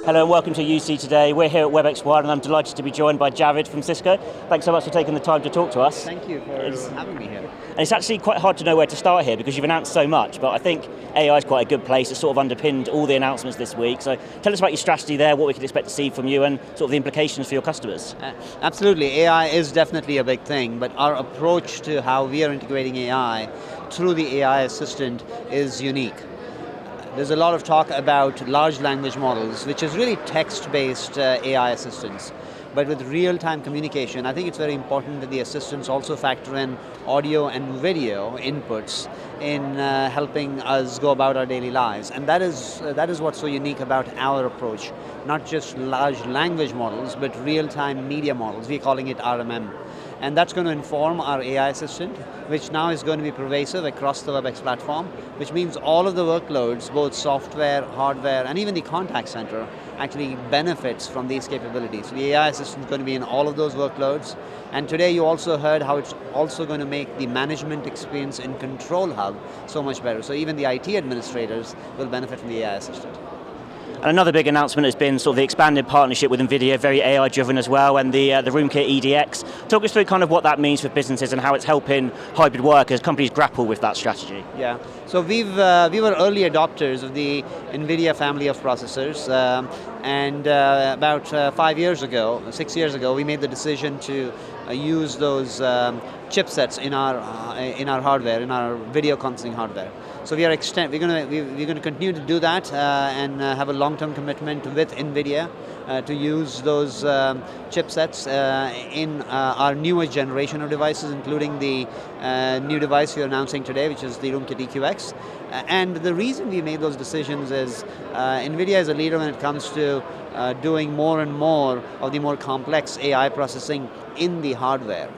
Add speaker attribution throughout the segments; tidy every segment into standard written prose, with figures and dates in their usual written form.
Speaker 1: Hello and welcome to UC Today. We're here at WebexOne and I'm delighted to be joined by Javed from Cisco. Thanks so much for taking the time to talk to us.
Speaker 2: Thank you for having me here.
Speaker 1: And it's actually quite hard to know where to start here because you've announced so much, but I think AI is quite a good place. It's sort of underpinned all the announcements this week. So tell us about your strategy there, what we can expect to see from you and sort of the implications for your customers.
Speaker 2: Absolutely, AI is definitely a big thing, but our approach to how we are integrating AI through the AI assistant is unique. There's a lot of talk about large language models, which is really text-based AI assistants. But with real-time communication, I think it's very important that the assistants also factor in audio and video inputs in helping us go about our daily lives. And that is what's so unique about our approach. Not just large language models, but real-time media models. We're calling it RMM. And that's going to inform our AI assistant, which now is going to be pervasive across the Webex platform, which means all of the workloads, both software, hardware, and even the contact center, actually benefits from these capabilities. The AI assistant is going to be in all of those workloads. And today you also heard how it's also going to make the management experience in Control Hub so much better. So even the IT administrators will benefit from the AI assistant.
Speaker 1: And another big announcement has been sort of the expanded partnership with NVIDIA, very AI driven as well, and the RoomKit EDX. Talk us through kind of what that means for businesses and how it's helping hybrid work as companies grapple with that strategy.
Speaker 2: Yeah, so we were early adopters of the NVIDIA family of processors, and about 6 years ago, we made the decision to use those chipsets in our hardware, in our video conferencing hardware. So we're going to continue to do that and have a long-term commitment with NVIDIA to use those chipsets in our newest generation of devices, including the new device we're announcing today, which is the RoomKit EQX. And the reason we made those decisions is NVIDIA is a leader when it comes to doing more and more of the more complex AI processing in the hardware.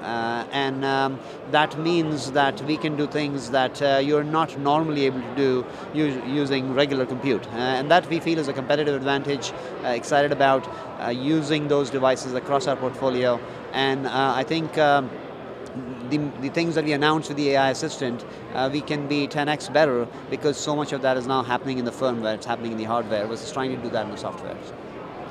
Speaker 2: And that means that we can do things that you're not normally able to do using regular compute. And that we feel is a competitive advantage, excited about using those devices across our portfolio. And I think the things that we announced with the AI assistant, we can be 10x better because so much of that is now happening in the firmware, it's happening in the hardware versus trying to do that in the software.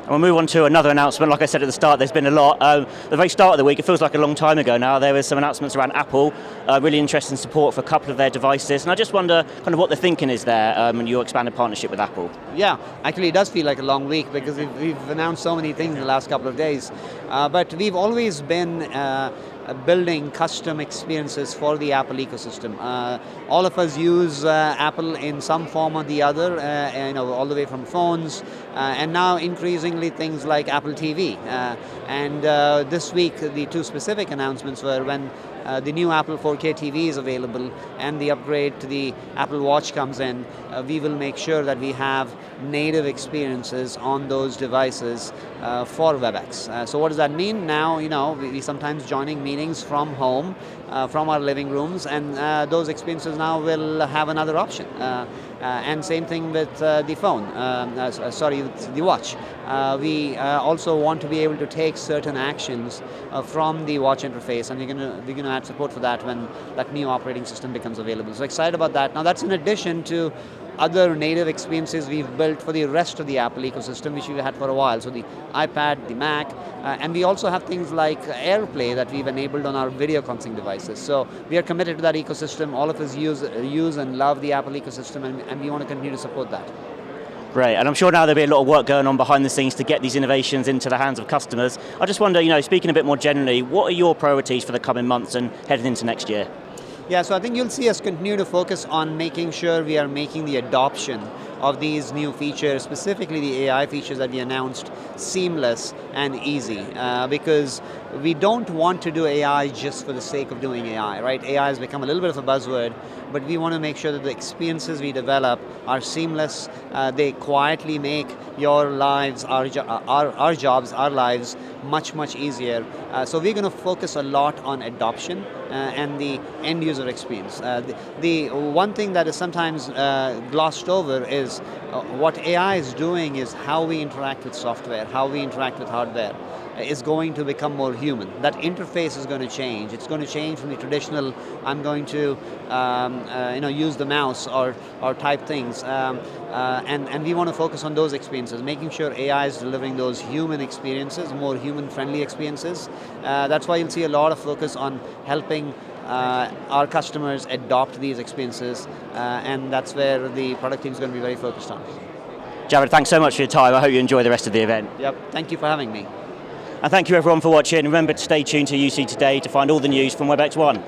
Speaker 1: And we'll move on to another announcement. Like I said at the start, there's been a lot. The very start of the week, it feels like a long time ago now, there was some announcements around Apple, really interesting support for a couple of their devices. And I just wonder kind of what the thinking is there and your expanded partnership with Apple.
Speaker 2: Yeah, actually it does feel like a long week because we've announced so many things in the last couple of days. But we've always been building custom experiences for the Apple ecosystem. All of us use Apple in some form or the other, all the way from phones, and now increasingly things like Apple TV. And this week, the two specific announcements were when the new Apple 4K TV is available and the upgrade to the Apple Watch comes in, we will make sure that we have native experiences on those devices for WebEx. So what does that mean? Now, we sometimes joining meetings from home, from our living rooms, and those experiences now will have another option. And same thing with the phone, the watch. We also want to be able to take certain actions from the watch interface, and we're going to add support for that when that new operating system becomes available. So excited about that. Now that's in addition to other native experiences we've built for the rest of the Apple ecosystem, which we've had for a while. So the iPad, the Mac, and we also have things like AirPlay that we've enabled on our video conferencing devices. So we are committed to that ecosystem. All of us use and love the Apple ecosystem, and we want to continue to support that.
Speaker 1: Great, and I'm sure now there'll be a lot of work going on behind the scenes to get these innovations into the hands of customers. I just wonder, speaking a bit more generally, what are your priorities for the coming months and heading into next year?
Speaker 2: Yeah, so I think you'll see us continue to focus on making sure we are making the adoption of these new features, specifically the AI features that we announced, seamless and easy, because we don't want to do AI just for the sake of doing AI, right? AI has become a little bit of a buzzword, but we want to make sure that the experiences we develop are seamless, they quietly make your lives, our jobs, our lives much, much easier. So we're going to focus a lot on adoption and the end user experience. The one thing that is sometimes glossed over is is what AI is doing is how we interact with software, how we interact with hardware is going to become more human. That interface is going to change. It's going to change from the traditional, I'm going to use the mouse or type things. And we want to focus on those experiences, making sure AI is delivering those human experiences, more human-friendly experiences. That's why you'll see a lot of focus on helping our customers adopt these experiences, and that's where the product team is going to be very focused on.
Speaker 1: Javed, thanks so much for your time. I hope you enjoy the rest of the event.
Speaker 2: Yep, thank you for having me.
Speaker 1: And thank you everyone for watching. Remember to stay tuned to UC Today to find all the news from WebexOne.